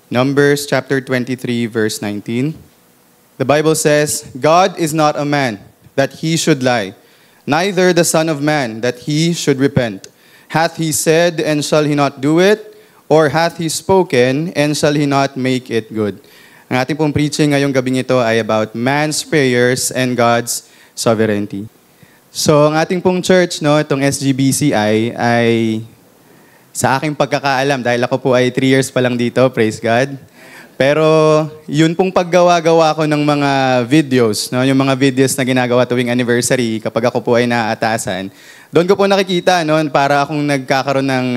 Numbers chapter 23, verse 19. The Bible says, God is not a man that he should lie, neither the Son of Man that he should repent. Hath he said, and shall he not do it? Or hath he spoken, and shall he not make it good? Ang ating pong preaching ngayong gabing ito ay about man's prayers and God's sovereignty. So, ang ating pong church, itong SGBCI, ay sa aking pagkakaalam, dahil ako po ay 3 years pa lang dito, praise God. Pero, yun pong paggawa-gawa ko ng mga videos, yung mga videos na ginagawa tuwing anniversary, kapag ako po ay naaatasan, doon ko po nakikita, para akong nagkakaroon ng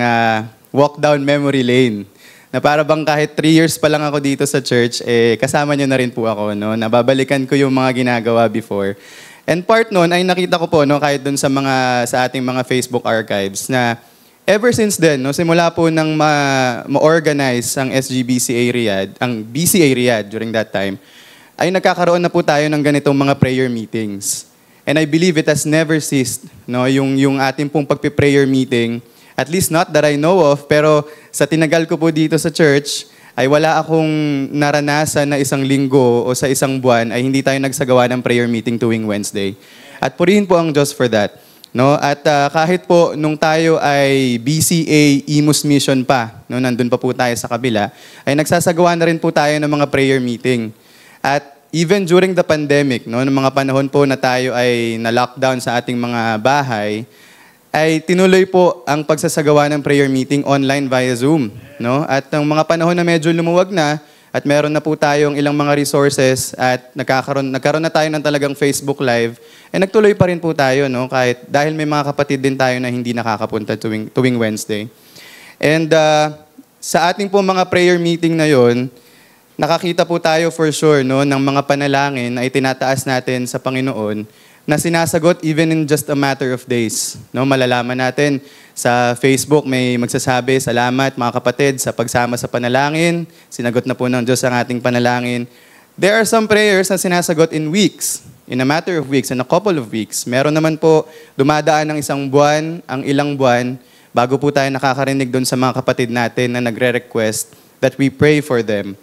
walk down memory lane. Na para bang kahit 3 years pa lang ako dito sa church, kasama niyo na rin po ako, nababalikan ko yung mga ginagawa before. And part nun ay nakita ko po, kahit dun sa ating mga Facebook archives, na ever since then, simula po nang ma-organize ang SGBCA Riyadh, ang BCA Riyadh during that time, ay nagkakaroon na po tayo ng ganitong mga prayer meetings. And I believe it has never ceased, yung ating pong pagpe-prayer meeting, at least not that I know of, pero sa tinagal ko po dito sa church, ay wala akong naranasan na isang linggo o sa isang buwan ay hindi tayo nagsagawa ng prayer meeting tuwing Wednesday. At purihin po ang Diyos for that. At kahit po nung tayo ay BCA Imus Mission pa, nandun pa po tayo sa kabila, ay nagsasagawa na rin po tayo ng mga prayer meeting. At even during the pandemic, ng mga panahon po na tayo ay na-lockdown sa ating mga bahay, ay tinuloy po ang pagsasagawa ng prayer meeting online via Zoom. At ng mga panahon na medyo lumuwag na, at meron na po tayong ilang mga resources at nagkaroon na tayo ng talagang Facebook Live, nagtuloy pa rin po tayo, kahit dahil may mga kapatid din tayo na hindi nakakapunta tuwing Wednesday. And sa ating po mga prayer meeting na yon, nakakita po tayo for sure ng mga panalangin na itinataas natin sa Panginoon na sinasagot even in just a matter of days. Malalaman natin sa Facebook may magsasabi, salamat mga kapatid sa pagsama sa panalangin. Sinagot na po ng Diyos ang ating panalangin. There are some prayers na sinasagot in weeks, in a matter of weeks, in a couple of weeks. Meron naman po dumadaan ng isang buwan, ang ilang buwan, bago po tayo nakakarinig doon sa mga kapatid natin na nagre-request that we pray for them.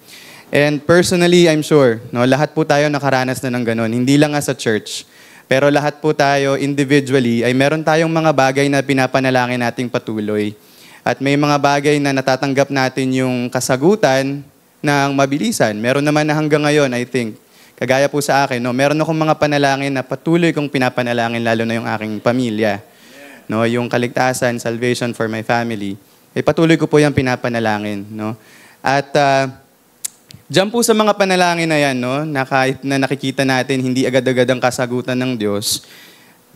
And personally, I'm sure, lahat po tayo nakaranas na ng ganun. Hindi lang as a church. Pero lahat po tayo individually ay meron tayong mga bagay na pinapanalangin nating patuloy. At may mga bagay na natatanggap natin yung kasagutan ng mabilisan. Meron naman na hanggang ngayon, I think. Kagaya po sa akin, meron akong mga panalangin na patuloy kong pinapanalangin, lalo na yung aking pamilya. Yung kaligtasan, salvation for my family. Patuloy ko po yung pinapanalangin. At diyan po sa mga panalangin na yan, na kahit na nakikita natin, hindi agad-agad ang kasagutan ng Diyos,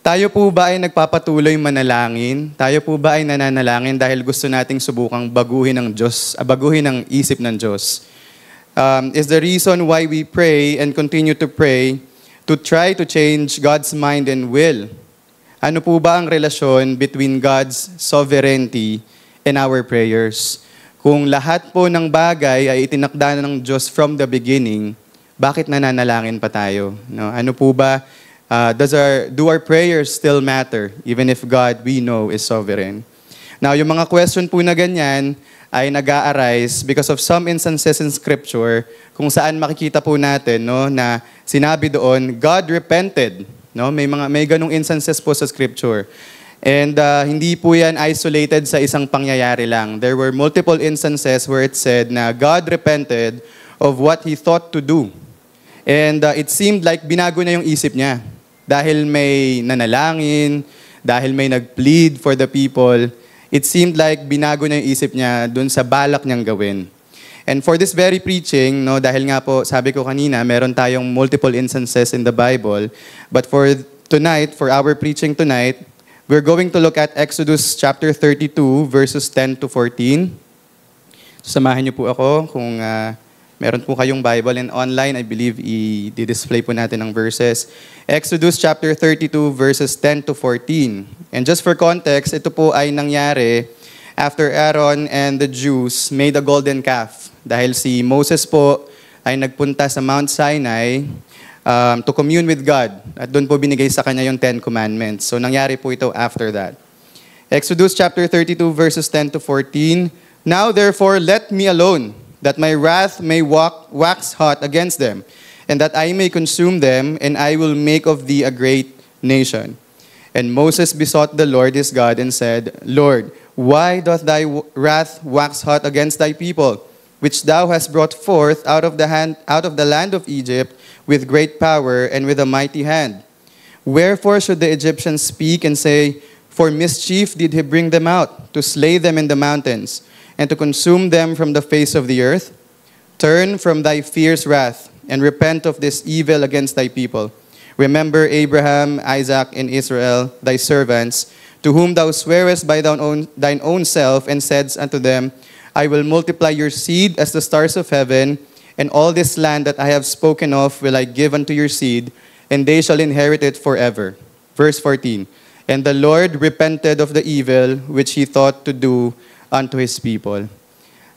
tayo po ba ay nagpapatuloy manalangin? Tayo po ba ay nananalangin dahil gusto nating subukang baguhin ng Diyos, baguhin ang isip ng Diyos? Is the reason why we pray and continue to pray to try to change God's mind and will? Ano po ba ang relasyon between God's sovereignty and our prayers? Kung lahat po ng bagay ay itinakda ng Diyos from the beginning, bakit nananalangin pa tayo? Ano po ba, do our prayers still matter, even if God we know is sovereign? Now, yung mga question po na ganyan ay nag-a-arise because of some instances in Scripture kung saan makikita po natin na sinabi doon, God repented. May ganung instances po sa Scripture. And hindi po yan isolated sa isang pangyayari lang. There were multiple instances where it said na God repented of what He thought to do. And it seemed like binago na yung isip niya. Dahil may nanalangin, dahil may nag-plead for the people, it seemed like binago na yung isip niya dun sa balak niyang gawin. And for this very preaching, dahil nga po, sabi ko kanina, meron tayong multiple instances in the Bible. But for tonight, for our preaching tonight, we're going to look at Exodus chapter 32, verses 10 to 14. Samahan niyo po ako kung meron po kayong Bible and online, I believe i-display po natin ang verses. Exodus chapter 32, verses 10 to 14. And just for context, ito po ay nangyari after Aaron and the Jews made a golden calf. Dahil si Moses po ay nagpunta sa Mount Sinai to commune with God. At doon po binigay sa kanya yung 10 Commandments. So nangyari po ito after that. Exodus chapter 32 verses 10 to 14. Now therefore let me alone, that my wrath may wax hot against them, and that I may consume them, and I will make of thee a great nation. And Moses besought the Lord his God and said, Lord, why doth thy wrath wax hot against thy people, which thou hast brought forth out of the land of Egypt with great power and with a mighty hand? Wherefore should the Egyptians speak and say, For mischief did he bring them out, to slay them in the mountains, and to consume them from the face of the earth? Turn from thy fierce wrath, and repent of this evil against thy people. Remember Abraham, Isaac, and Israel, thy servants, to whom thou swearest by thine own self, and saidst unto them, I will multiply your seed as the stars of heaven, and all this land that I have spoken of will I give unto your seed, and they shall inherit it forever. Verse 14, And the Lord repented of the evil which he thought to do unto his people.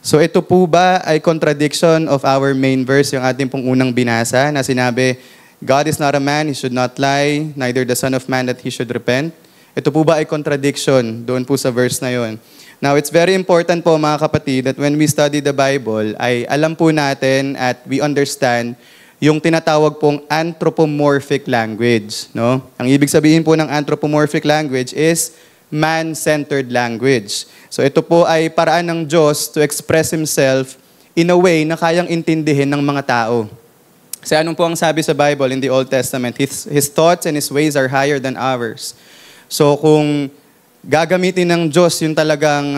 So ito po ba ay contradiction of our main verse, yung ating pong unang binasa, na sinabi, God is not a man, he should not lie, neither the Son of Man that he should repent? Ito po ba ay contradiction doon po sa verse na yon? Now, it's very important po mga kapatid that when we study the Bible, ay alam po natin at we understand yung tinatawag pong anthropomorphic language. No? Ang ibig sabihin po ng anthropomorphic language is man-centered language. So ito po ay paraan ng Diyos to express Himself in a way na kayang intindihin ng mga tao. Kasi anong po ang sabi sa Bible in the Old Testament? His thoughts and His ways are higher than ours. So kung gagamitin ng Diyos yung talagang,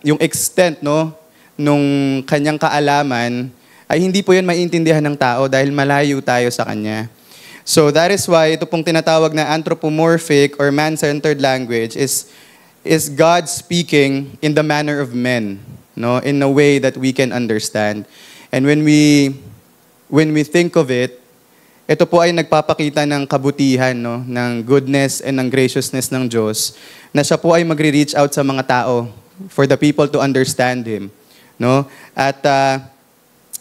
yung extent, no, nung kanyang kaalaman, ay hindi po yan maintindihan ng tao dahil malayo tayo sa Kanya. So that is why ito pong tinatawag na anthropomorphic or man-centered language is God speaking in the manner of men, no, in a way that we can understand. And when we think of it, ito po ay nagpapakita ng kabutihan, no, ng goodness and ng graciousness ng Diyos, na siya po ay magre-reach out sa mga tao for the people to understand Him. No? At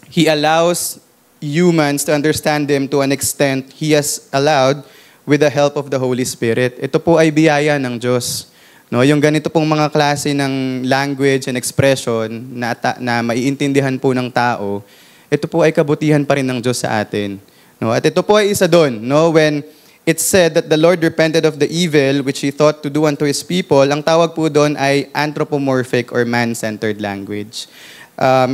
He allows humans to understand Him to an extent He has allowed with the help of the Holy Spirit. Ito po ay biyaya ng Diyos. No? Yung ganito pong mga klase ng language and expression na maiintindihan po ng tao, ito po ay kabutihan pa rin ng Diyos sa atin. No? At ito po ay isa doon, no? When it's said that the Lord repented of the evil which He thought to do unto His people, ang tawag po doon ay anthropomorphic or man-centered language.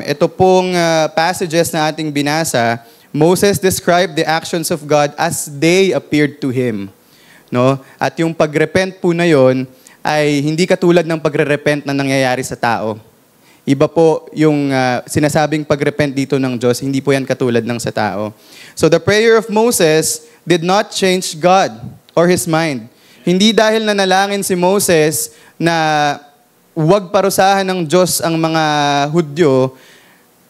Ito pong passages na ating binasa, Moses described the actions of God as they appeared to him. No? At yung pagrepent po na yon ay hindi katulad ng pagre-repent na nangyayari sa tao. Iba po yung sinasabing pagrepent dito ng Diyos, hindi po yan katulad ng sa tao. So the prayer of Moses did not change God or his mind. Hindi dahil nanalangin si Moses na huwag parusahan ng Diyos ang mga Hudyo,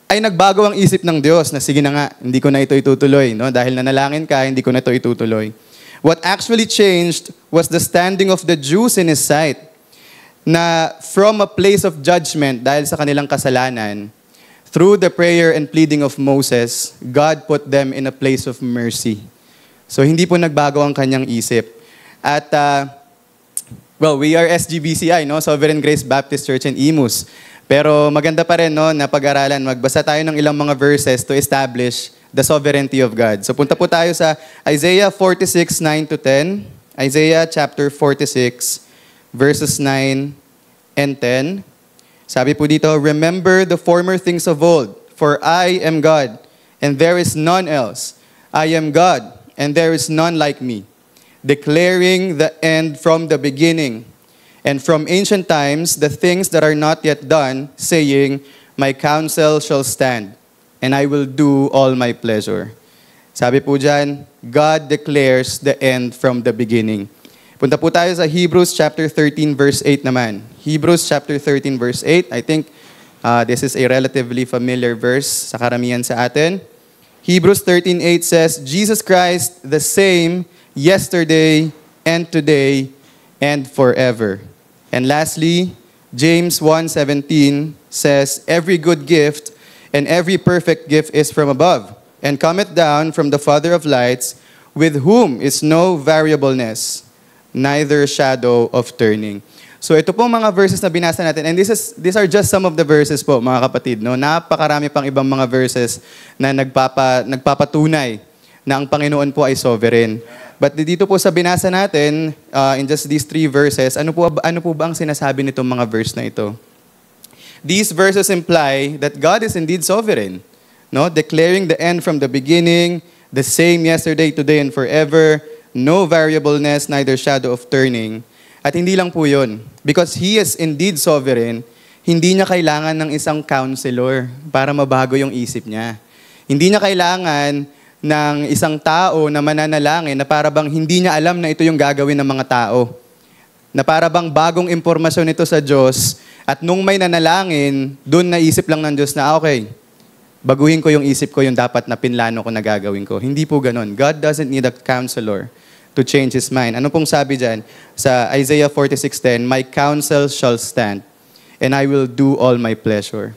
ay nagbago ang isip ng Diyos na sige na nga, hindi ko na ito itutuloy. No? Dahil nanalangin ka, hindi ko na ito itutuloy. What actually changed was the standing of the Jews in His sight, na from a place of judgment dahil sa kanilang kasalanan, through the prayer and pleading of Moses, God put them in a place of mercy. So hindi po nagbago ang kanyang isip. At well, we are SGBCI, no? Sovereign Grace Baptist Church in Imus. Pero maganda pa rin, no, na pag-aralan, magbasa tayo ng ilang mga verses to establish the sovereignty of God. So punta po tayo sa Isaiah 46, 9 to 10. Isaiah chapter 46, verses 9 and 10. Sabi po dito, Remember the former things of old, for I am God, and there is none else. I am God, and there is none like me, declaring the end from the beginning, and from ancient times the things that are not yet done, saying, My counsel shall stand, and I will do all my pleasure. Sabi po dyan, God declares the end from the beginning. Punta po tayo sa Hebrews chapter 13 verse 8 naman. Hebrews chapter 13 verse 8. I think this is a relatively familiar verse sa karamihan sa atin. Hebrews 13:8 says, Jesus Christ the same yesterday and today and forever. And lastly, James 1:17 says, Every good gift and every perfect gift is from above, and cometh down from the Father of lights, with whom is no variableness, neither shadow of turning. So ito po mga verses na binasa natin, and these are just some of the verses po, mga kapatid. No? Napakarami pang ibang mga verses na nagpapatunay na ang Panginoon po ay sovereign. But dito po sa binasa natin, in just these 3 verses, ano po ba ang sinasabi nitong mga verse na ito? These verses imply that God is indeed sovereign, no? Declaring the end from the beginning, the same yesterday, today, and forever, no variableness, neither shadow of turning. At hindi lang po yun. Because He is indeed sovereign, hindi niya kailangan ng isang counselor para mabago yung isip niya. Hindi niya kailangan ng isang tao na mananalangin na para bang hindi niya alam na ito yung gagawin ng mga tao. Na para bang bagong impormasyon ito sa Diyos at nung may nanalangin, doon naisip lang ng Diyos na okay, baguhin ko yung isip ko yung dapat na pinlano ko na gagawin ko. Hindi po ganun. God doesn't need a counselor to change His mind. Ano pong sabi dyan? Sa Isaiah 46:10, my counsel shall stand, and I will do all my pleasure.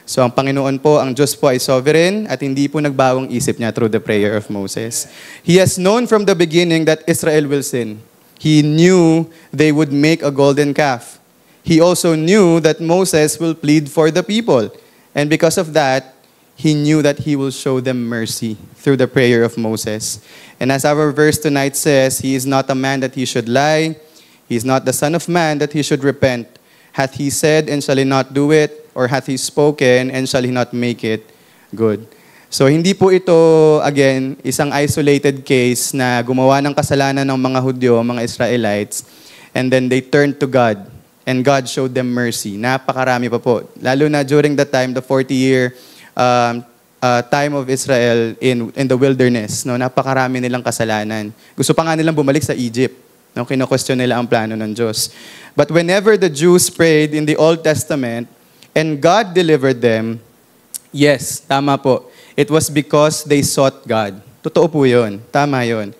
So ang Panginoon po, ang Diyos po ay sovereign at hindi po nagbawang isip niya through the prayer of Moses. He has known from the beginning that Israel will sin. He knew they would make a golden calf. He also knew that Moses will plead for the people. And because of that, He knew that He will show them mercy through the prayer of Moses. And as our verse tonight says, He is not a man that He should lie. He is not the Son of Man that He should repent. Hath He said, and shall He not do it? Or hath He spoken, and shall He not make it good? So hindi po ito, again, isang isolated case na gumawa ng kasalanan ng mga Hudyo, mga Israelites, and then they turned to God, and God showed them mercy. Napakarami pa po. Lalo na during that time, the 40-year time of Israel in the wilderness. No? Napakarami nilang kasalanan. Gusto pa nga nilang bumalik sa Egypt. No? Kino-question nila ang plano ng Diyos. But whenever the Jews prayed in the Old Testament, and God delivered them, yes, tama po. It was because they sought God. Totoo po yun. Tama yun.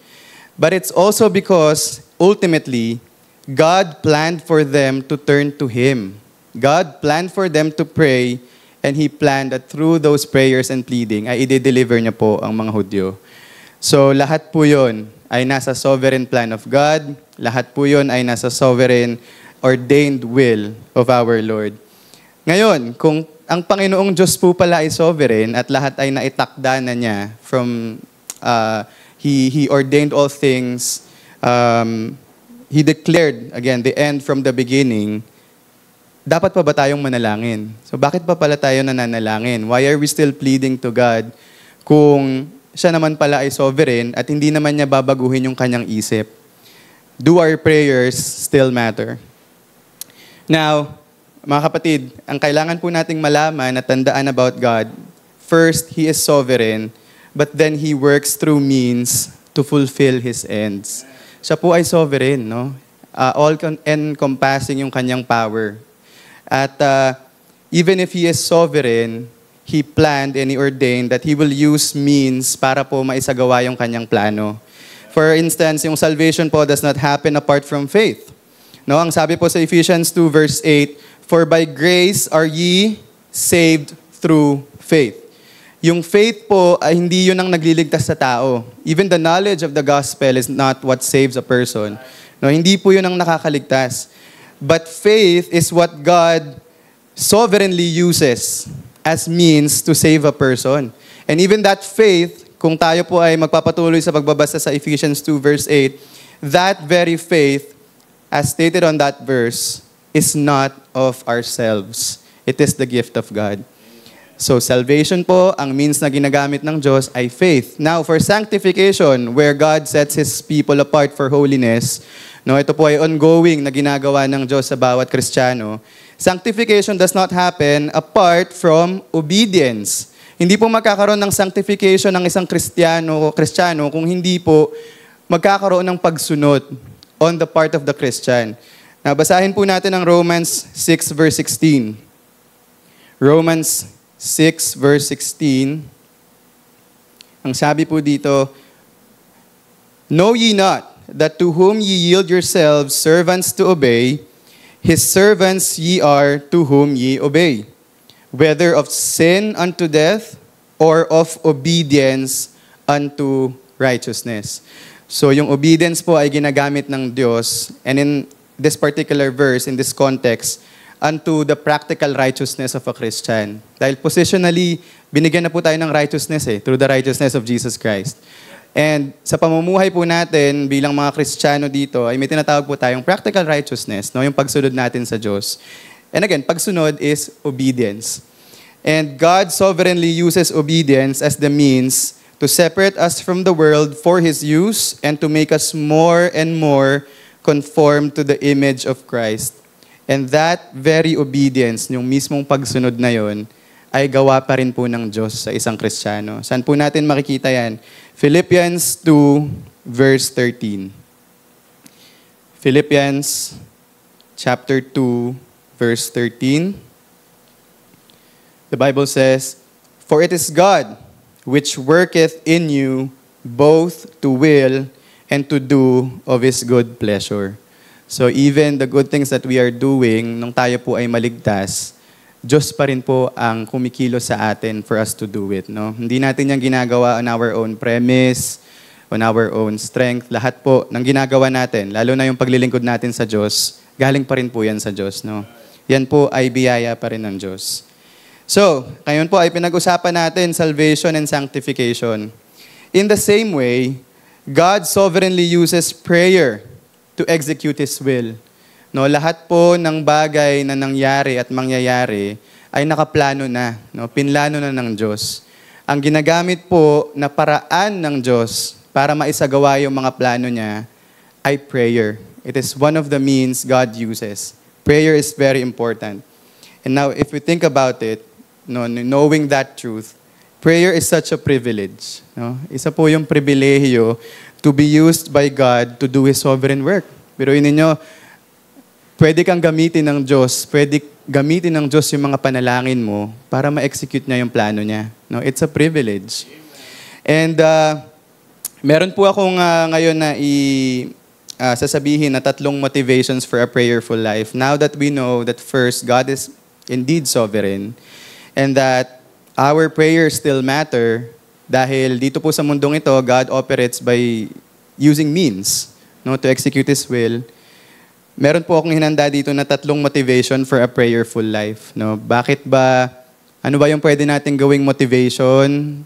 But it's also because, ultimately, God planned for them to turn to Him. God planned for them to pray, and He planned that through those prayers and pleading, ay i-deliver niya po ang mga Hudyo. So, lahat po yun ay nasa sovereign plan of God. Lahat po yun ay nasa sovereign, ordained will of our Lord. Ngayon, kung ang Panginoong Diyos po pala ay sovereign at lahat ay naitakda na niya from, He ordained all things, He declared, again, the end from the beginning, dapat pa ba tayong manalangin? So bakit pa pala tayo nananalangin? Why are we still pleading to God kung siya naman pala ay sovereign at hindi naman niya babaguhin yung kanyang isip? Do our prayers still matter? Now, mga kapatid, ang kailangan po nating malaman at tandaan about God, first, He is sovereign, but then He works through means to fulfill His ends. Siya po ay sovereign, no? All-encompassing yung kanyang power. At even if He is sovereign, He planned and He ordained that He will use means para po maisagawa yung kanyang plano. For instance, yung salvation po does not happen apart from faith. No, ang sabi po sa Ephesians 2 verse 8, for by grace are ye saved through faith. Yung faith po ay hindi yun ang nagliligtas sa tao. Even the knowledge of the gospel is not what saves a person. No, hindi po yun ang nakakaligtas. But faith is what God sovereignly uses as means to save a person. And even that faith, kung tayo po ay magpapatuloy sa pagbabasa sa Ephesians 2 verse 8, that very faith, as stated on that verse, is not of ourselves. It is the gift of God. So salvation po, ang means na ginagamit ng Diyos ay faith. Now, for sanctification, where God sets His people apart for holiness, no, ito po ay ongoing na ginagawa ng Diyos sa bawat Kristiyano. Sanctification does not happen apart from obedience. Hindi po magkakaroon ng sanctification ng isang Kristiyano kung hindi po magkakaroon ng pagsunod on the part of the Christian. Basahin po natin ang Romans 6 verse 16. Romans 6 verse 16. Ang sabi po dito, know ye not that to whom ye yield yourselves servants to obey, His servants ye are to whom ye obey, whether of sin unto death or of obedience unto righteousness. So yung obedience po ay ginagamit ng Diyos, and in this particular verse in this context unto the practical righteousness of a Christian. Dahil positionally, binigyan na po tayo ng righteousness through the righteousness of Jesus Christ. And sa pamumuhay po natin bilang mga Kristiyano dito, ay may tinatawag po tayong practical righteousness, no? Yung pagsunod natin sa Diyos. And again, pagsunod is obedience. And God sovereignly uses obedience as the means to separate us from the world for His use and to make us more and more conformed to the image of Christ. And that very obedience, yung mismong pagsunod na yon, ay gawa pa rin po ng Diyos sa isang Kristiyano. Saan po natin makikita yan? Philippians 2, verse 13. Philippians chapter 2, verse 13. The Bible says, "For it is God which worketh in you both to will and to do of His good pleasure." So even the good things that we are doing, nung tayo po ay maligtas, Diyos pa rin po ang kumikilos sa atin for us to do it. No? Hindi natin yan ginagawa on our own premise, on our own strength. Lahat po ng ginagawa natin, lalo na yung paglilingkod natin sa Diyos, galing pa rin po yan sa Diyos. No? Yan po ay biyaya pa rin ng Diyos. So, ngayon po ay pinag-usapan natin salvation and sanctification. In the same way, God sovereignly uses prayer to execute His will. No, lahat po ng bagay na nangyari at mangyayari ay nakaplano na, no, pinlano na ng Diyos. Ang ginagamit po na paraan ng Diyos para maisagawa yung mga plano niya ay prayer. It is one of the means God uses. Prayer is very important. And now if we think about it, no, knowing that truth, prayer is such a privilege. No? Isa po yung pribilehiyo to be used by God to do His sovereign work. Pero ninyo, pwede kang gamitin ng Diyos, pwede gamitin ng Diyos yung mga panalangin mo para ma-execute niya yung plano niya. No? It's a privilege. And meron po akong ngayon na sasabihin na 3 motivations for a prayerful life. Now that we know that first, God is indeed sovereign and that our prayers still matter dahil dito po sa mundong ito, God operates by using means, no, to execute His will. Meron po akong hinanda dito na 3 motivation for a prayerful life. No? Bakit ba, ano ba yung pwede natin gawing motivation?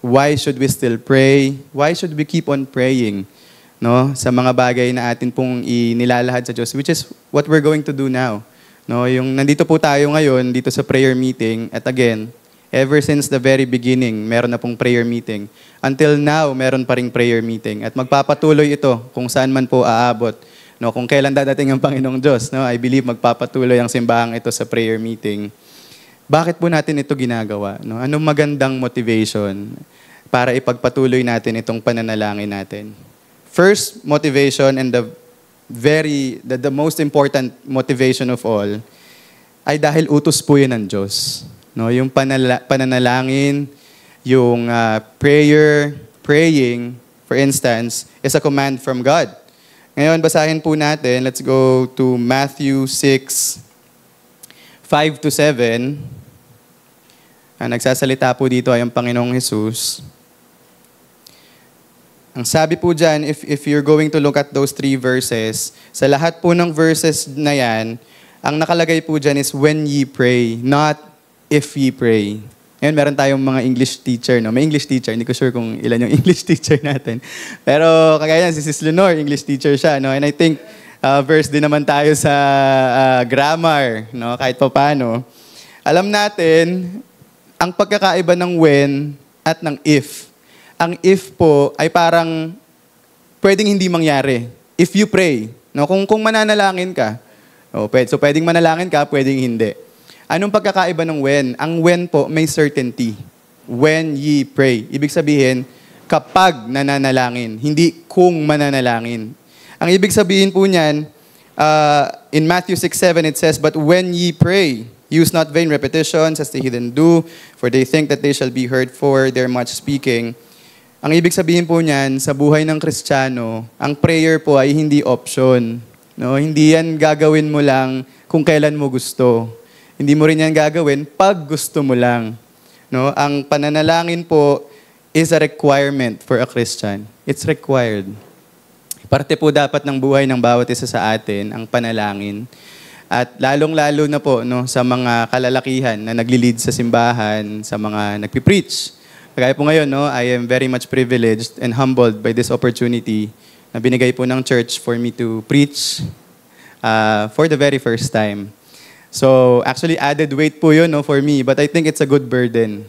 Why should we still pray? Why should we keep on praying? No? Sa mga bagay na atin pong inilalahad sa Diyos, which is what we're going to do now. No? Yung nandito po tayo ngayon, dito sa prayer meeting, at again, ever since the very beginning, meron na pong prayer meeting. Until now, meron pa ring prayer meeting. At magpapatuloy ito kung saan man po aabot. No, kung kailan dadating ang Panginoong Diyos, no, I believe magpapatuloy ang simbahang ito sa prayer meeting. Bakit po natin ito ginagawa? No? Anong magandang motivation para ipagpatuloy natin itong pananalangin natin? First motivation and the most important motivation of all ay dahil utos po yun ng Diyos. No, yung pananalangin, yung praying, for instance, is a command from God. Ngayon, basahin po natin. Let's go to Matthew 6, 5-7. Nagsasalita po dito ay ang Panginoong Jesus. Ang sabi po dyan, if you're going to look at those 3 verses, sa lahat po ng verses na yan, ang nakalagay po dyan is when ye pray, not if ye pray. Ngayon, meron tayong mga English teacher. No? May English teacher. Hindi ko sure kung ilan yung English teacher natin. Pero kagaya yan, si Sis Lenore, English teacher siya. No? And I think, verse din naman tayo sa grammar. No? Kahit pa paano. Alam natin, ang pagkakaiba ng when at ng if. Ang if po ay parang pwedeng hindi mangyari. If you pray. No? Kung mananalangin ka. So pwedeng manalangin ka, pwedeng hindi. Anong pagkakaiba ng when? Ang when po may certainty. When ye pray. Ibig sabihin, kapag nananalangin. Hindi kung mananalangin. Ang ibig sabihin po niyan, in Matthew 6:7 it says, "But when ye pray, use not vain repetitions as the heathen do, for they think that they shall be heard for their much speaking." Ang ibig sabihin po niyan, sa buhay ng Kristiyano, ang prayer po ay hindi option. No? Hindi yan gagawin mo lang kung kailan mo gusto. Hindi mo rin yan gagawin pag gusto mo lang. No? Ang pananalangin po is a requirement for a Christian. It's required. Parte po dapat ng buhay ng bawat isa sa atin ang panalangin. At lalong-lalo na po no, sa mga kalalakihan na nagli-lead sa simbahan, sa mga nagpipreach. Kagaya po ngayon, no, I am very much privileged and humbled by this opportunity na binigay po ng church for me to preach for the very first time. So, actually, added weight po yun no, for me, but I think it's a good burden.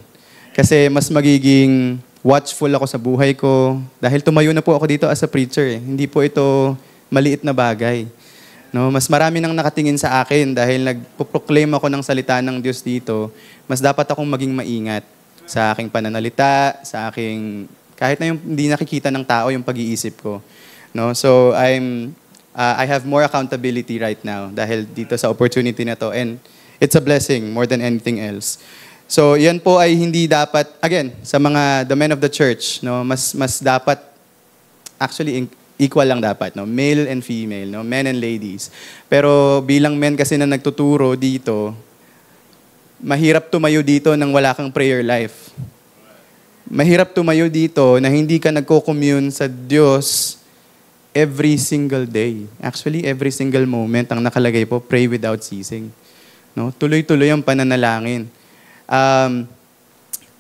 Kasi mas magiging watchful ako sa buhay ko. Dahil tumayo na po ako dito as a preacher. Hindi po ito maliit na bagay. No, mas marami nang nakatingin sa akin dahil nagpo-proclaim ako ng salita ng Diyos dito. Mas dapat akong maging maingat sa aking pananalita, sa aking kahit na yung hindi nakikita ng tao yung pag-iisip ko. No, so I have more accountability right now dahil dito sa opportunity na to, and it's a blessing more than anything else. So, yan po ay hindi dapat, again, sa mga the men of the church, no, mas dapat, actually, equal lang dapat, no, male and female, no, men and ladies. Pero bilang men kasi na nagtuturo dito, mahirap tumayo dito nang wala kang prayer life. Mahirap tumayo dito na hindi ka nagko-commune sa Diyos every single day. Actually, every single moment, ang nakalagay po, pray without ceasing. No? Tuloy-tuloy ang pananalangin.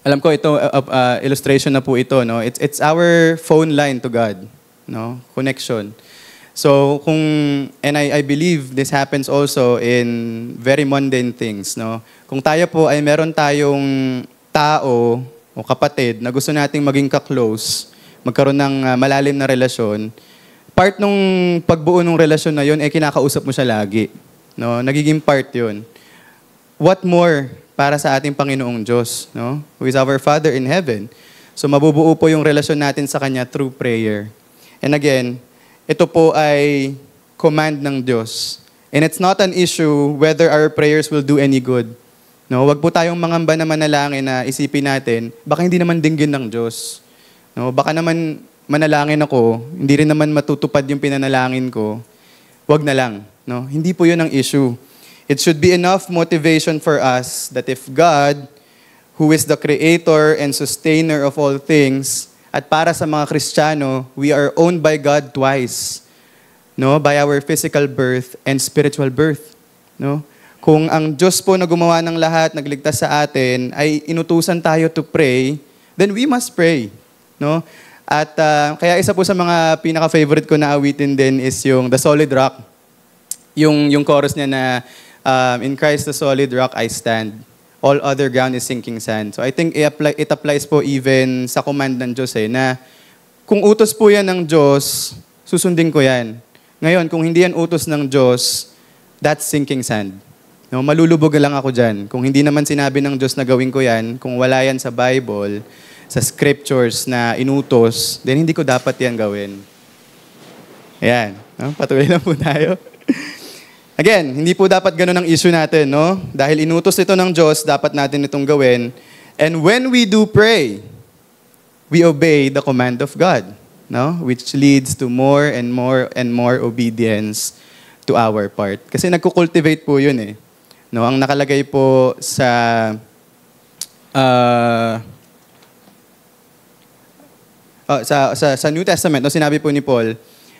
Alam ko ito illustration na po ito, no. It's our phone line to God, no, connection. So and I believe this happens also in very mundane things, no. Kung tayo po ay meron tayong tao o kapatid na gusto nating maging ka-close, magkaroon ng malalim na relasyon, part nung pagbuo ng relasyon na yun, kinakausap mo siya lagi, no. Nagiging part yun. What more para sa ating Panginoong Diyos, no? Who is our Father in heaven. So mabubuo po yung relasyon natin sa Kanya through prayer. And again, ito po ay command ng Diyos. And it's not an issue whether our prayers will do any good. No, wag po tayong mangamba na manalangin na isipin natin, baka hindi naman dinggin ng Diyos. No, baka naman manalangin ako, hindi rin naman matutupad yung pinanalangin ko. Wag na lang, no? Hindi po 'yun ang issue. It should be enough motivation for us that if God, who is the creator and sustainer of all things, at para sa mga Kristiyano, we are owned by God twice, no? By our physical birth and spiritual birth, no? Kung ang Diyos po na gumawa ng lahat, nagligtas sa atin, ay inutusan tayo to pray, then we must pray, no? At kaya isa po sa mga pinaka-favorite ko na awitin din is yung The Solid Rock. Yung chorus niya na in Christ the solid rock I stand. All other ground is sinking sand. So I think it applies po even sa command ng Diyos na kung utos po yan ng Diyos, susundin ko yan. Ngayon, kung hindi yan utos ng Diyos, that's sinking sand. No, malulubog lang ako dyan. Kung hindi naman sinabi ng Diyos na gawin ko yan, kung wala yan sa Bible, sa scriptures na inutos, then hindi ko dapat yan gawin. Ayan. No? Patuloy lang po tayo. Again, hindi po dapat ganun ang issue natin, no? Dahil inutos ito ng Diyos, dapat natin itong gawin. And when we do pray, we obey the command of God, no? Which leads to more and more and more obedience to our part. Kasi nagko-cultivate po yun No? Ang nakalagay po sa sa New Testament, no, sinabi po ni Paul,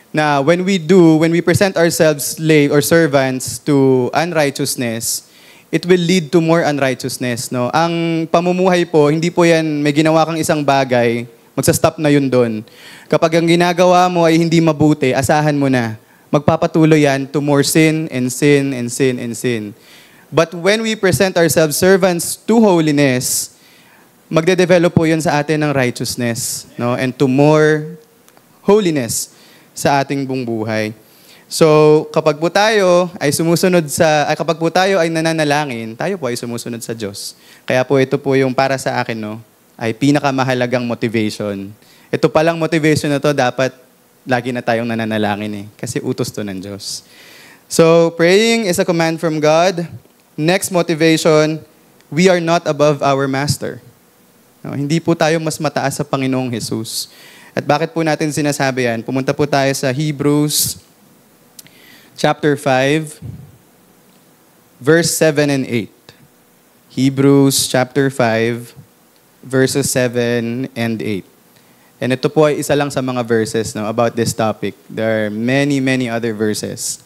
na when we present ourselves slave or servants to unrighteousness, it will lead to more unrighteousness, no? Ang pamumuhay po, hindi po yan, may ginawa kang isang bagay, magsa-stop na yun doon. Kapag ang ginagawa mo ay hindi mabuti, asahan mo na. Magpapatuloy yan to more sin and sin and sin and sin. But when we present ourselves servants to holiness, magde-develop po yun sa atin ng righteousness, no? And to more holiness sa ating buong buhay. So, kapag po tayo ay kapag po tayo ay nananalangin, tayo po ay sumusunod sa Diyos. Kaya po ito po yung para sa akin, no, ay pinakamahalagang motivation. Ito palang motivation na to, dapat lagi na tayong nananalangin kasi utos to ng Diyos. So, praying is a command from God. Next motivation, we are not above our Master. No, hindi po tayo mas mataas sa Panginoong Jesus. At bakit po natin sinasabi yan? Pumunta po tayo sa Hebrews chapter 5, verse 7 and 8. Hebrews chapter 5, verses 7 and 8. And ito po ay isa lang sa mga verses about this topic. There are many, many other verses.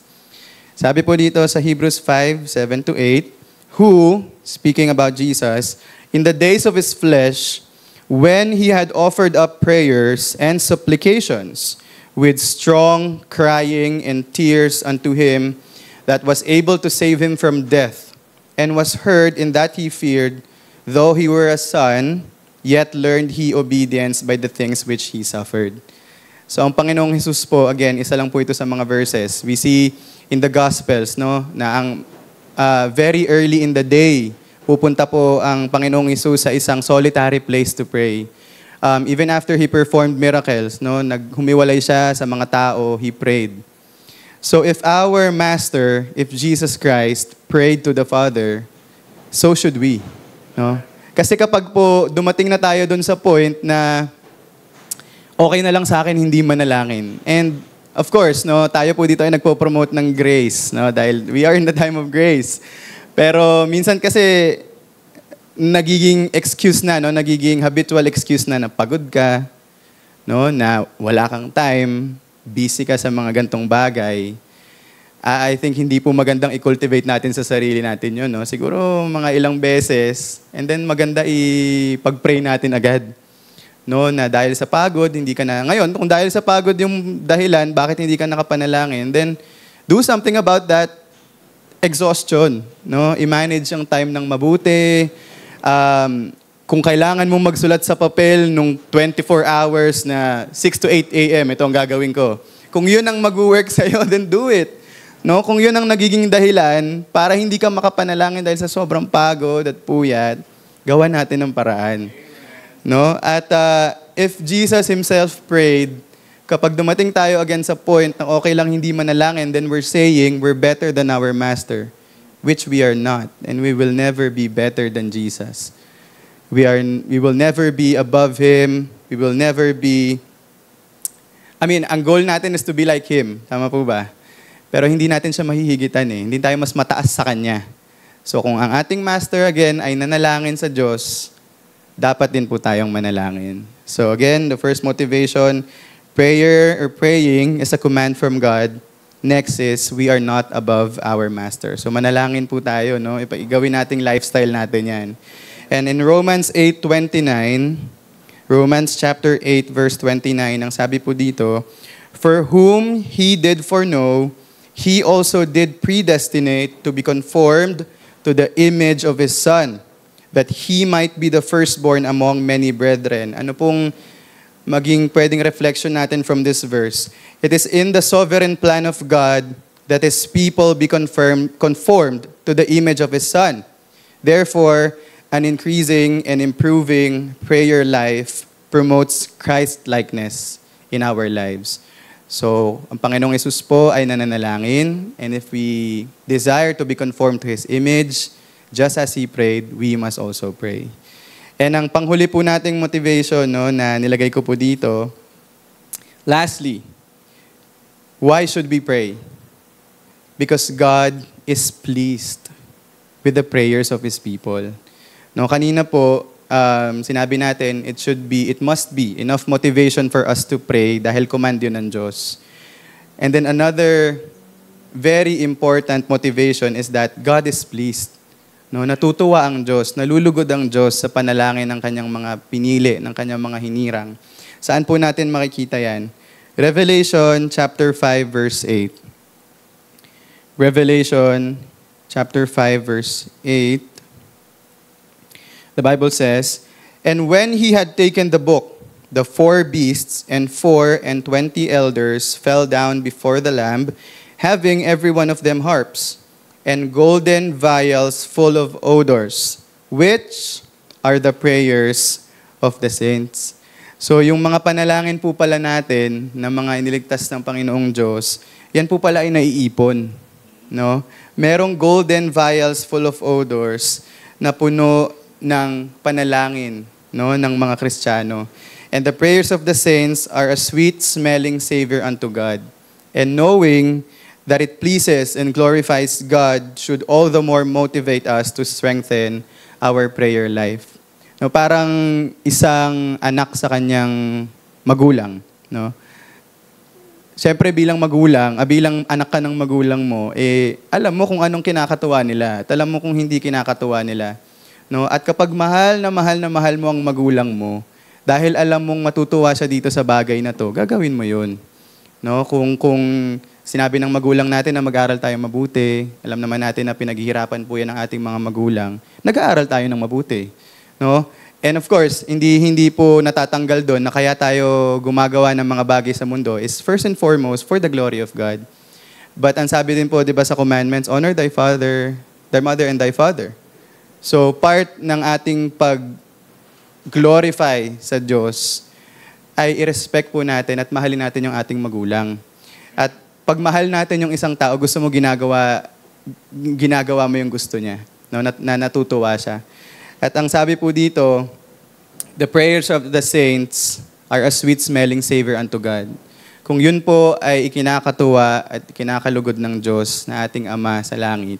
Sabi po dito sa Hebrews 5:7-8, who, speaking about Jesus, in the days of his flesh, when he had offered up prayers and supplications with strong crying and tears unto him that was able to save him from death, and was heard in that he feared, though he were a son, yet learned he obedience by the things which he suffered. So ang Panginoong Jesus po, again, isa lang po ito sa mga verses. We see in the Gospels na ang very early in the day, pupunta po ang Panginoong Jesus sa isang solitary place to pray. Even after he performed miracles, naghumiwalay siya sa mga tao, he prayed. So if our Master, if Jesus Christ prayed to the Father, so should we. No? Kasi kapag po dumating na tayo dun sa point na okay na lang sa akin, hindi manalangin. And of course, tayo po dito ay nagpo-promote ng grace, dahil we are in the time of grace. Pero minsan kasi nagiging excuse na, nagiging habitual excuse na pagod ka, na wala kang time, busy ka sa mga gantong bagay. I think hindi po magandang i-cultivate natin sa sarili natin yun. Siguro mga ilang beses, and then maganda i-pag-pray natin agad. Na dahil sa pagod, hindi ka na... Ngayon, kung dahil sa pagod yung dahilan, bakit hindi ka nakapanalangin, then do something about that exhaustion. I-manage ang time ng mabuti. Kung kailangan mong magsulat sa papel nung 24 hours na 6 to 8 a.m., ito ang gagawin ko. Kung yun ang mag-work sa'yo, then do it. Kung yun ang nagiging dahilan para hindi ka makapanalangin dahil sa sobrang pagod at puyat, gawa natin ng paraan. At if Jesus himself prayed, kapag dumating tayo again sa point na okay lang hindi manalangin, then we're saying we're better than our Master, which we are not, and we will never be better than Jesus. We will never be above him. We will never be... ang goal natin is to be like him. Tama po ba? Pero hindi natin siya mahihigitan Hindi tayo mas mataas sa kanya. So kung ang ating Master again ay nanalangin sa Diyos, dapat din po tayong manalangin. So again, the first motivation, prayer or praying is a command from God. Next is, we are not above our Master. So manalangin po tayo, Igawin nating lifestyle natin yan. And in Romans 8:29, Romans chapter 8 verse 29, ang sabi po dito, for whom he did foreknow, he also did predestinate to be conformed to the image of his Son, that he might be the firstborn among many brethren. Ano pong maging pwedeng reflection natin from this verse? It is in the sovereign plan of God that his people be conformed to the image of his Son. Therefore, an increasing and improving prayer life promotes Christ-likeness in our lives. So, ang Panginoong Yesus po ay nananalangin, and if we desire to be conformed to his image, just as he prayed, we must also pray. And ang panghuli po nating motivation na nilagay ko po dito, lastly, why should we pray? Because God is pleased with the prayers of his people. Kanina po, sinabi natin, it must be enough motivation for us to pray dahil command yun ng Diyos. And then another very important motivation is that God is pleased. Natutuwa ang Diyos, nalulugod ang Diyos sa panalangin ng kanyang mga pinili, ng kanyang mga hinirang. Saan po natin makikita yan? Revelation chapter 5 verse 8. Revelation chapter 5 verse 8. The Bible says, and when he had taken the book, the 4 beasts and 24 elders fell down before the Lamb, having every one of them harps, and golden vials full of odors, which are the prayers of the saints. So yung mga panalangin po pala natin na mga iniligtas ng Panginoong Diyos, yan po pala ay naiipon. Merong golden vials full of odors na puno ng panalangin ng mga Kristiyano. And the prayers of the saints are a sweet-smelling savor unto God. And knowing that it pleases and glorifies God should all the more motivate us to strengthen our prayer life. Parang isang anak sa kanyang magulang, no? Siyempre bilang magulang, bilang anak ka ng magulang mo, alam mo kung anong kinakatuwa nila at alam mo kung hindi kinakatuwa nila. No? At kapag mahal na mahal mo ang magulang mo, dahil alam mong matutuwa siya dito sa bagay na to, gagawin mo yun. No? Kung sinabi ng magulang natin na mag-aaral tayo mabuti, alam naman natin na pinaghihirapan po yan ng ating mga magulang, nag-aaral tayo ng mabuti. No? And of course, hindi po natatanggal doon na kaya tayo gumagawa ng mga bagay sa mundo is first and foremost for the glory of God. But ang sabi din po, di ba sa commandments, honor thy mother and thy father. So part ng ating pag-glorify sa Diyos ay i-respect po natin at mahalin natin yung ating magulang. At pag mahal natin yung isang tao, gusto mo ginagawa mo yung gusto niya, no? na natutuwa siya. At ang sabi po dito, the prayers of the saints are a sweet-smelling savor unto God. Kung yun po ay ikinakatuwa at kinakalugod ng Diyos na ating Ama sa langit,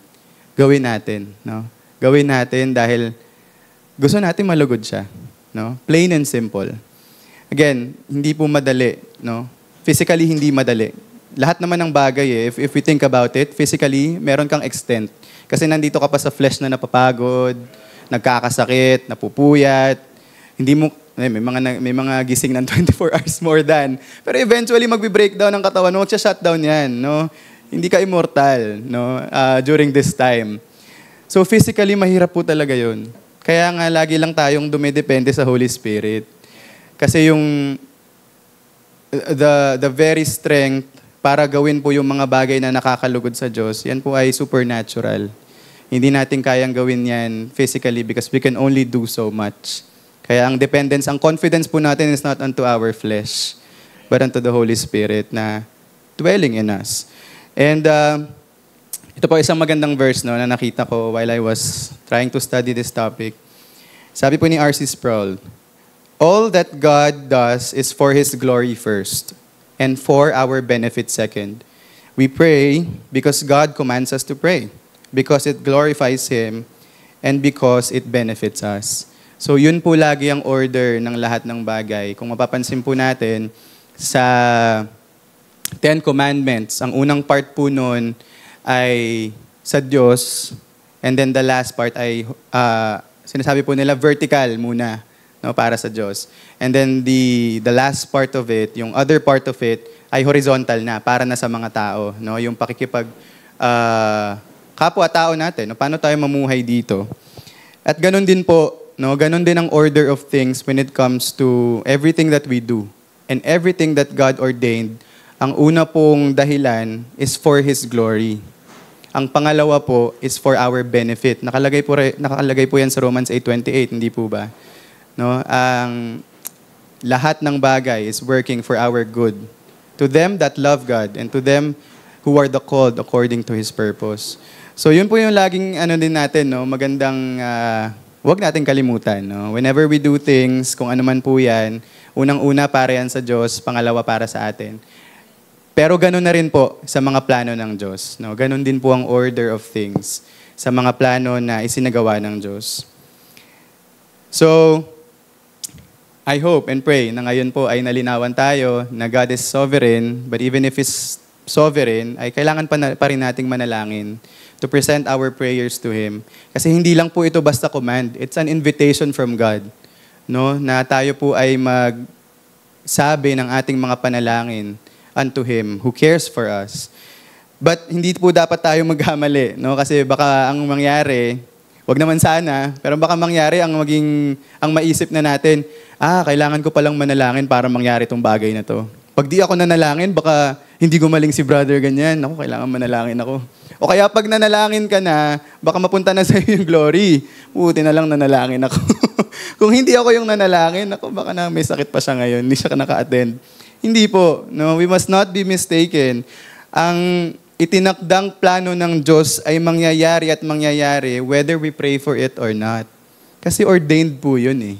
gawin natin. No? Gawin natin dahil gusto natin malugod siya. No? Plain and simple. Again, hindi po madali. No? Physically, hindi madali. Lahat naman ng bagay, if we think about it, physically, meron kang extent. Kasi nandito ka pa sa flesh na napapagod, nagkakasakit, napupuyat, may mga gising ng 24 hours more than. Pero eventually magbi-breakdown ng katawan mo, magsha-shutdown yan, no? Hindi ka immortal, no? During this time. So physically mahirap po talaga 'yun. Kaya nga lagi lang tayong dumidepende sa Holy Spirit. Kasi yung the very strength para gawin po yung mga bagay na nakakalugod sa Diyos, yan po ay supernatural. Hindi natin kayang gawin yan physically because we can only do so much. Kaya ang confidence po natin is not unto our flesh, but unto the Holy Spirit na dwelling in us. And ito po isang magandang verse no, na nakita ko while I was trying to study this topic. Sabi po ni R.C. Sproul, all that God does is for His glory first, and for our benefit second. We pray because God commands us to pray, because it glorifies Him, and because it benefits us. So yun po lagi ang order ng lahat ng bagay. Kung mapapansin po natin sa Ten Commandments, ang unang part po nun ay sa Diyos, and then the last part ay, sinasabi po nila, vertical muna, no, para sa Diyos. And then the last part of it, yung other part of it, ay horizontal na, para na sa mga tao. No? Yung pakikipag kapwa-tao natin, no? Paano tayo mamuhay dito. At ganun din po, no? Ganun din ang order of things when it comes to everything that we do. And everything that God ordained, ang una pong dahilan is for His glory. Ang pangalawa po is for our benefit. Nakalagay po yan sa Romans 8:28, hindi po ba? No? Ang lahat ng bagay is working for our good. To them that love God and to them who are the called according to His purpose. So yun po yung laging din natin, no? Magandang wag natin kalimutan. No? Whenever we do things, kung ano man po yan, unang-una para yan sa Diyos, pangalawa para sa atin. Pero ganun na rin po sa mga plano ng Diyos. No? Ganun din po ang order of things sa mga plano na isinagawa ng Diyos. So, I hope and pray na ngayon po ay nalinawan tayo na God is sovereign, but even if He's sovereign, ay kailangan pa rin nating manalangin to present our prayers to Him. Kasi hindi lang po ito basta command. It's an invitation from God. No? Na tayo po ay magsabi ng ating mga panalangin unto Him who cares for us. But hindi po dapat tayo magkamali, no? Kasi baka ang mangyari, wag naman sana, pero baka mangyari ang maisip na natin, kailangan ko palang manalangin para mangyari itong bagay na to. Pag di ako nanalangin, baka hindi gumaling si brother ganyan. Ako, kailangan manalangin ako. O kaya pag nanalangin ka na, baka mapunta na sa iyo yung glory. Buti na lang nanalangin ako. Kung hindi ako yung nanalangin, ako, baka na may sakit pa siya ngayon, hindi siya naka-attend. Hindi po. No, we must not be mistaken. Ang itinakdang plano ng Diyos ay mangyayari at mangyayari whether we pray for it or not. Kasi ordained po yun eh.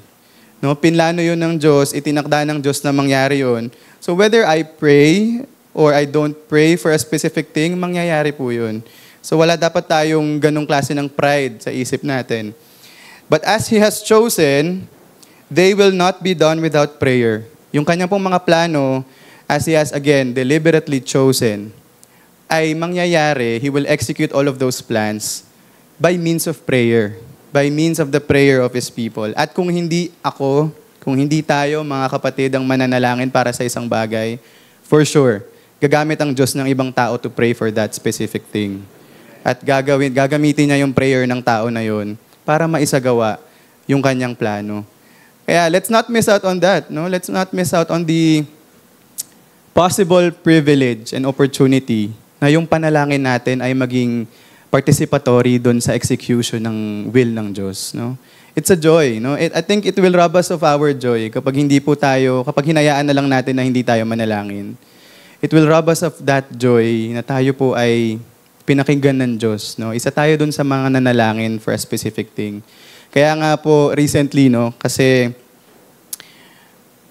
No, pinlano yun ng Diyos, itinakda ng Diyos na mangyari yun. So whether I pray or I don't pray for a specific thing, mangyayari po yun. So wala dapat tayong ganong klase ng pride sa isip natin. But as He has chosen, they will not be done without prayer. Yung kanyang pong mga plano, as He has again deliberately chosen, ay mangyayari, He will execute all of those plans by means of prayer, by means of the prayer of His people. At kung hindi ako, kung hindi tayo, mga kapatid, ang mananalangin para sa isang bagay, for sure, gagamit ang Diyos ng ibang tao to pray for that specific thing. At gagamitin niya yung prayer ng tao na yun para maisagawa yung kanyang plano. Kaya let's not miss out on that. No? Let's not miss out on the possible privilege and opportunity na yung panalangin natin ay maging participatory doon sa execution ng will ng Diyos. No? It's a joy. No? I think it will rob us of our joy kapag hinayaan na lang natin na hindi tayo manalangin. It will rob us of that joy na tayo po ay pinakinggan ng Diyos. No? Isa tayo dun sa mga nanalangin for a specific thing. Kaya nga po, recently, no, kasi,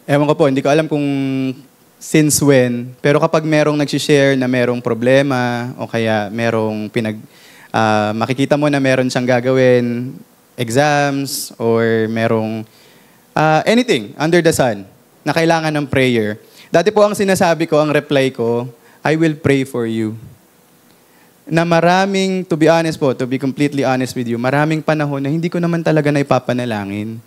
ewan ko po, hindi ko alam kung since when, pero kapag merong nagsishare na merong problema, o kaya merong makikita mo na meron siyang gagawin, exams, or merong anything under the sun, na kailangan ng prayer. Dati po ang sinasabi ko, ang reply ko, I will pray for you. Na maraming, to be completely honest with you, maraming panahon na hindi ko naman talaga na ipapanalangin.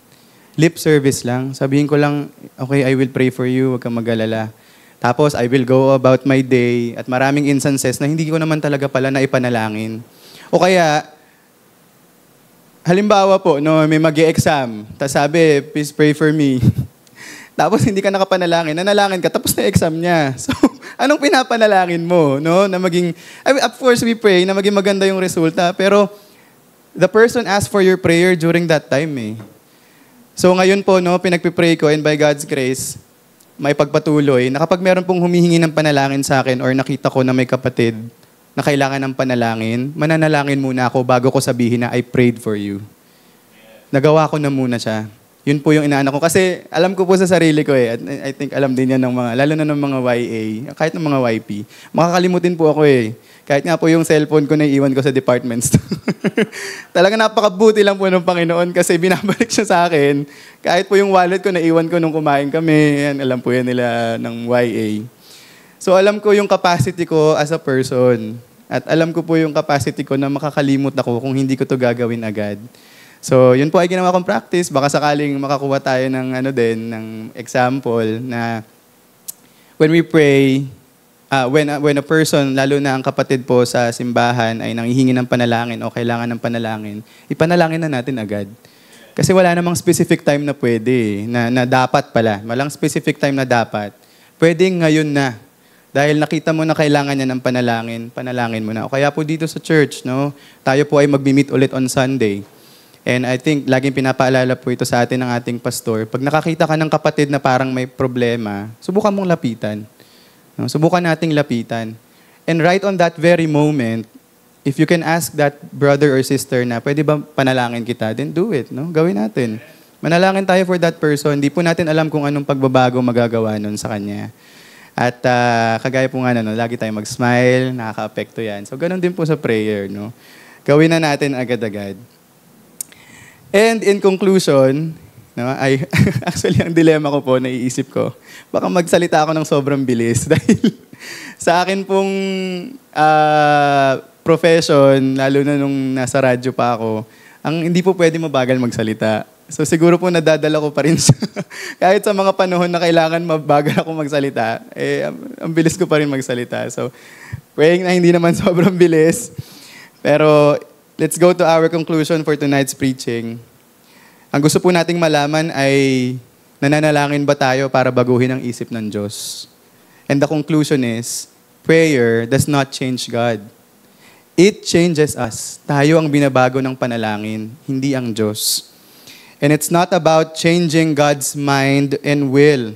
Lip service lang. Sabihin ko lang, okay, I will pray for you, huwag kang mag-alala. Tapos, I will go about my day. At maraming instances na hindi ko naman talaga pala na ipanalangin. O kaya, halimbawa po, no, may mag-e-exam. Tapos sabi, please pray for me. Tapos hindi ka nakapanalangin, nanalangin ka, tapos na exam niya. So, anong pinapanalangin mo? No? Na maging, of course, we pray na maging maganda yung resulta, pero the person asked for your prayer during that time eh. So ngayon po, no, pinagpipray ko, and by God's grace, may pagpatuloy, na kapag meron pong humihingi ng panalangin sa akin, or nakita ko na may kapatid na kailangan ng panalangin, mananalangin muna ako bago ko sabihin na I prayed for you. Nagawa ko na muna siya. Yun po yung inaanak ko. Kasi alam ko po sa sarili ko eh. At I think alam din yan ng mga, lalo na ng mga YA, kahit ng mga YP. Makakalimutin po ako eh. Kahit nga po yung cellphone ko na iiwan ko sa department store. Talaga napakabuti lang po ng Panginoon kasi binabalik siya sa akin. Kahit po yung wallet ko na iwan ko nung kumain kami. Yan, alam po yan nila ng YA. So alam ko yung capacity ko as a person. At alam ko po yung capacity ko na makakalimot ako kung hindi ko to gagawin agad. So, yun po ay ginawa kong practice. Baka sakaling makakuha tayo ng ng example na when we pray, when a person, lalo na ang kapatid po sa simbahan ay nanghihingi ng panalangin o kailangan ng panalangin, ipanalangin na natin agad. Kasi wala namang specific time na pwede, na dapat pala. Walang specific time na dapat. Pwedeng ngayon na. Dahil nakita mo na kailangan niya ng panalangin mo na. O kaya po dito sa church, no, tayo po ay mag-meet ulit on Sunday. And I think, laging pinapaalala po ito sa atin ng ating pastor. Pag nakakita ka ng kapatid na parang may problema, subukan mong lapitan. No? Subukan nating lapitan. And right on that very moment, if you can ask that brother or sister na, pwede ba panalangin kita? Then do it. No? Gawin natin. Manalangin tayo for that person. Hindi po natin alam kung anong pagbabago magagawa nun sa kanya. At kagaya po nga, lagi tayo mag-smile, nakaka-apekto yan. So, ganun din po sa prayer. No? Gawin na natin agad-agad. And in conclusion, no, actually ang dilemma ko po, naiisip ko, baka magsalita ako ng sobrang bilis dahil sa akin pong profession, lalo na nung nasa radyo pa ako, hindi po pwede mabagal magsalita. So siguro po nadadala ko pa rin siya. Kahit sa mga panahon na kailangan mabagal ako magsalita, ang bilis ko pa rin magsalita. So praying na hindi naman sobrang bilis. Pero let's go to our conclusion for tonight's preaching. Ang gusto po nating malaman ay nananalangin ba tayo para baguhin ang isip ng Diyos? And the conclusion is, prayer does not change God. It changes us. Tayo ang binabago ng panalangin, hindi ang Diyos. And it's not about changing God's mind and will.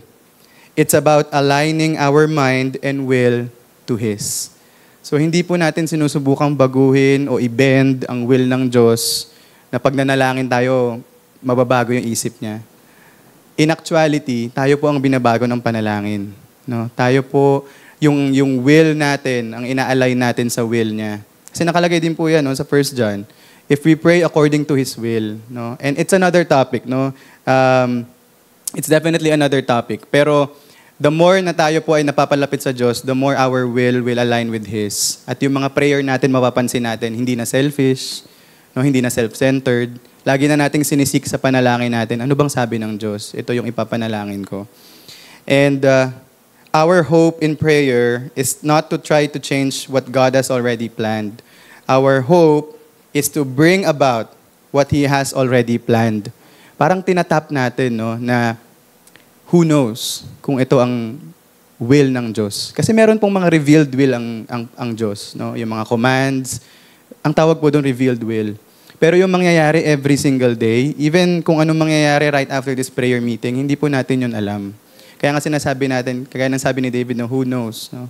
It's about aligning our mind and will to His. So hindi po natin sinusubukang baguhin o i-bend ang will ng Diyos na pag nanalangin tayo, mababago yung isip niya. In actuality, tayo po ang binabago ng panalangin. No? Tayo po, yung will natin, ang ina-align natin sa will niya. Kasi nakalagay din po yan, no, sa 1 John. If we pray according to His will. No? And it's another topic. No? it's definitely another topic. Pero the more na tayo po ay napapalapit sa Diyos, the more our will align with His. At yung mga prayer natin, mapapansin natin, hindi na selfish, no, hindi na self-centered. Lagi na nating sinisik sa panalangin natin, ano bang sabi ng Diyos? Ito yung ipapanalangin ko. And our hope in prayer is not to try to change what God has already planned. Our hope is to bring about what He has already planned. Parang tinatap natin, no, na who knows kung ito ang will ng Diyos. Kasi meron pong mga revealed will ang Diyos, no? Yung mga commands, ang tawag po doon revealed will. Pero yung mangyayari every single day, even kung anong mangyayari right after this prayer meeting, hindi po natin yun alam. Kaya nga sinasabi natin, kaya nang sabi ni David, no, who knows, no?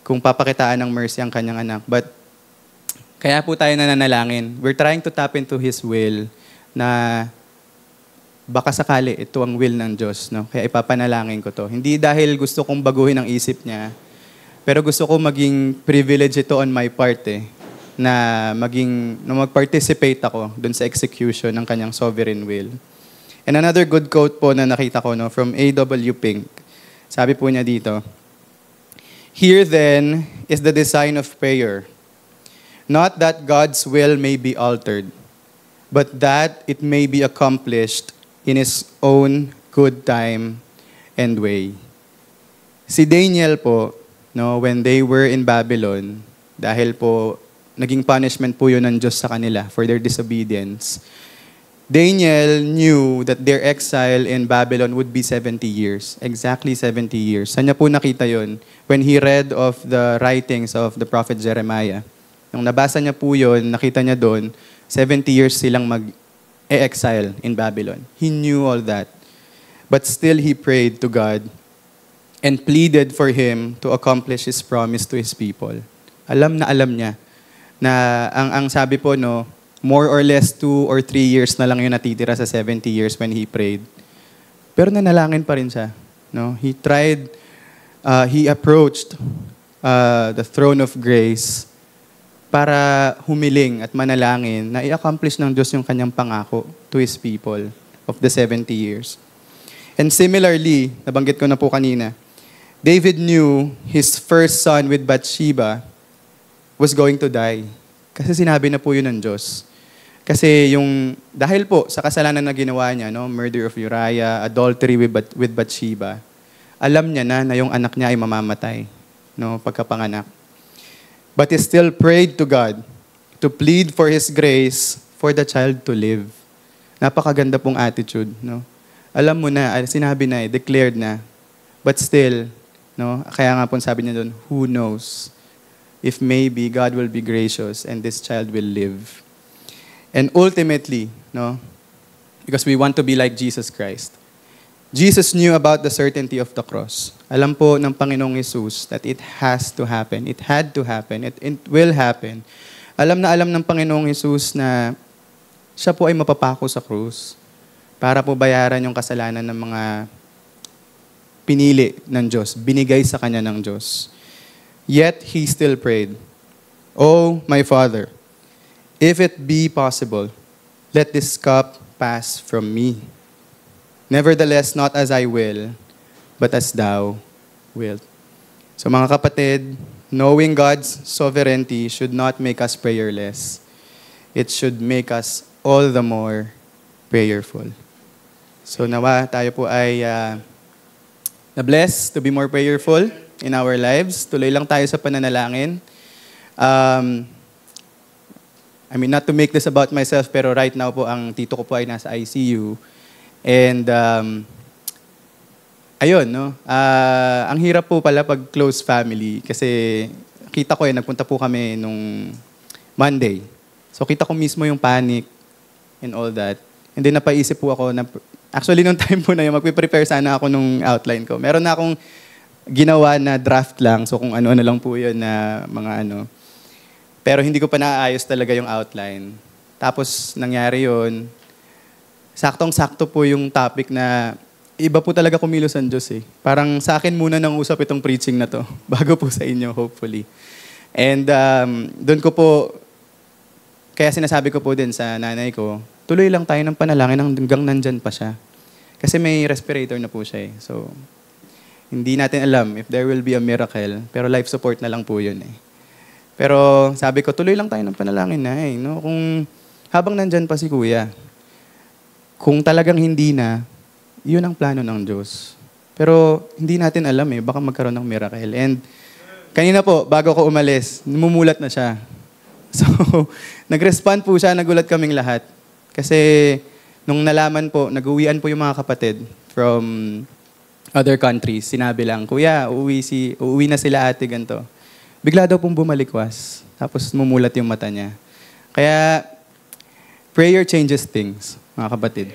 Kung papakitaan ng mercy ang kanyang anak. But kaya po tayo nananalangin. We're trying to tap into His will na baka sakali ito ang will ng Diyos, no? Kaya ipapanalangin ko to. Hindi dahil gusto kong baguhin ang isip niya, pero gusto ko maging privilege ito on my part na mag-participate ako dun sa execution ng kanyang sovereign will. And another good quote po na nakita ko, no, from A.W. Pink. Sabi po niya dito, "Here then is the design of prayer. Not that God's will may be altered, but that it may be accomplished in His own good time and way." Si Daniel po, no, when they were in Babylon, dahil po naging punishment po yun ng Diyos sa kanila for their disobedience, Daniel knew that their exile in Babylon would be 70 years. Exactly 70 years. Saan niya po nakita yun? When he read of the writings of the prophet Jeremiah. Nung nabasa niya po yun, nakita niya doon, 70 years silang mag-exile in Babylon. He knew all that. But still he prayed to God and pleaded for Him to accomplish His promise to His people. Alam niya na ang sabi po, no, more or less 2 or 3 years na lang yung natitira sa 70 years when he prayed. Pero nanalangin pa rin siya. No? He tried, he approached the throne of grace para humiling at manalangin na i-accomplish ng Diyos yung kanyang pangako to His people of the 70 years. And similarly, nabanggit ko na po kanina, David knew his first son with Bathsheba was going to die. Kasi sinabi na po yun ng Diyos. Kasi dahil po sa kasalanan na ginawa niya, no, murder of Uriah, adultery with Bathsheba, alam niya na yung anak niya ay mamamatay, no, pagkapanganak. But he still prayed to God to plead for His grace for the child to live. Napakaganda pong attitude, no. Alam mo na, sinabi na, declared na. But still, no, kaya nga po sabi niya doon, who knows if maybe God will be gracious and this child will live. And ultimately, no, because we want to be like Jesus Christ, Jesus knew about the certainty of the cross. Alam po ng Panginoong Jesus that it has to happen. It had to happen. It will happen. Alam na alam ng Panginoong Jesus na siya po ay mapapako sa krus para po bayaran yung kasalanan ng mga pinili ng Diyos, binigay sa Kanya ng Diyos. Yet he still prayed, "Oh, my Father, if it be possible, let this cup pass from me. Nevertheless, not as I will, but as Thou wilt." So mga kapatid, knowing God's sovereignty should not make us prayerless. It should make us all the more prayerful. So nawa tayo po ay na-bless to be more prayerful in our lives. Tuloy lang tayo sa pananalangin. I mean, not to make this about myself, pero right now po, ang tito ko po ay nasa ICU. And, ayun, no? Ang hirap po pala pag close family. Kasi, kita ko nagpunta po kami nung Monday. So, kita ko mismo yung panic and all that. And then, napaisip po ako na, actually, nung time po na yun, magpe-prepare sana ako nung outline ko. Meron na akong ginawa na draft lang. So kung ano-ano lang po yun na mga ano. Pero hindi ko pa naaayos talaga yung outline. Tapos nangyari yun. Saktong-sakto po yung topic na iba po talaga kumilos ang Diyos eh. Parang sa akin muna nang usap itong preaching na to. Bago po sa inyo, hopefully. And doon ko po, kaya sinasabi ko po din sa nanay ko, tuloy lang tayo ng panalangin hanggang nandyan pa siya. Kasi may respirator na po siya eh. So, hindi natin alam if there will be a miracle, pero life support na lang po yun eh. Pero sabi ko, tuloy lang tayo ng panalangin na eh. No? Kung habang nandyan pa si Kuya, kung talagang hindi na, yun ang plano ng Diyos. Pero hindi natin alam eh, baka magkaroon ng miracle. And kanina po, bago ko umalis, namumulat na siya. So, nag-respond po siya, nagulat kaming lahat. Kasi nung nalaman po, nag-uwian po yung mga kapatid from other countries. Sinabi lang, Kuya, uuwi na sila ate ganito. Bigla daw pong bumalikwas. Tapos mumulat yung mata niya. Kaya, prayer changes things, mga kapatid.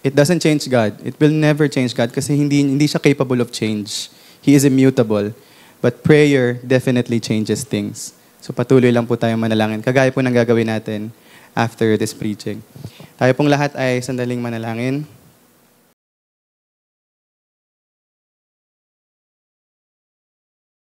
It doesn't change God. It will never change God kasi hindi siya capable of change. He is immutable. But prayer definitely changes things. So patuloy lang po tayong manalangin. Kagaya po ng gagawin natin after this preaching. Tayo pong lahat ay sandaling manalangin.